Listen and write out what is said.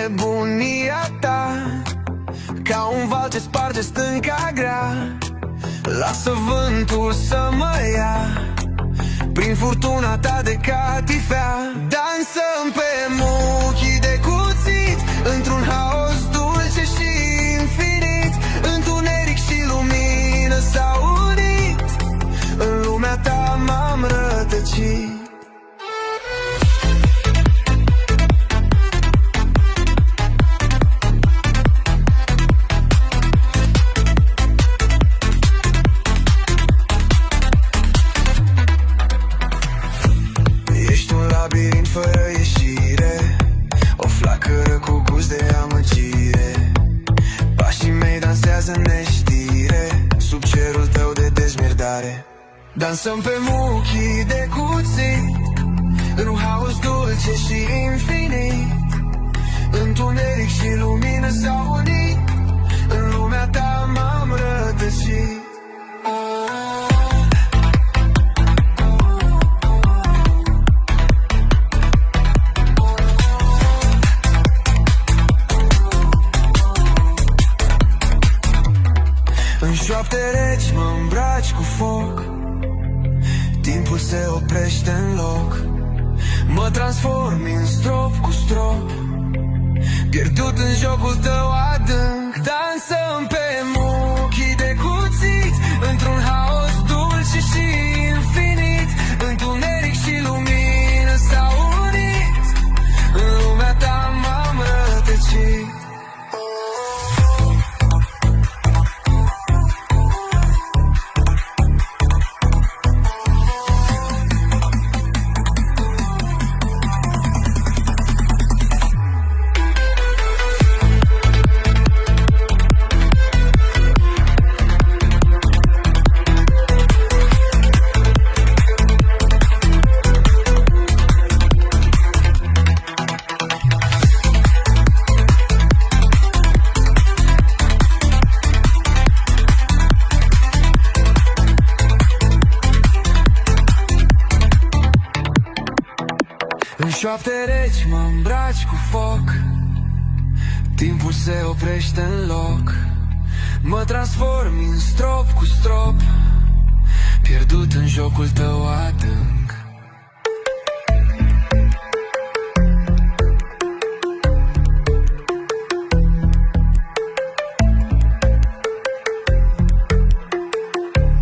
nebunia ta, ca un val ce sparge stânca grea. Lasă vântul să mă ia prin furtuna ta de catifea. Dansăm pe muchii de cuțit, într-un haos dulce și infinit. Întuneric și lumină s-au unit, în lumea ta m-am rătăcit. Labirint fără ieșire, o flacără cu gust de amăgire. Pașii mei dansează în neștire, sub cerul tău de dezmierdare. Dansăm pe muchii de cuțit, în un haos dulce și infinit. Întuneric și lumină s-au unit, în lumea ta m-am rătăcit. În șoapte reci mă îmbraci cu foc, timpul se oprește în loc. Mă transformi în strop cu strop, pierdut în jocul tău adânc. Dansăm pe muchii de cuțit, într-un haos dulce și infinit. Întuneric și lumină s-au unit, în lumea ta m-am rătăcit. În șoapte reci mă îmbraci cu foc, timpul se oprește în loc. Mă transformi în strop cu strop, pierdut în jocul tău adânc.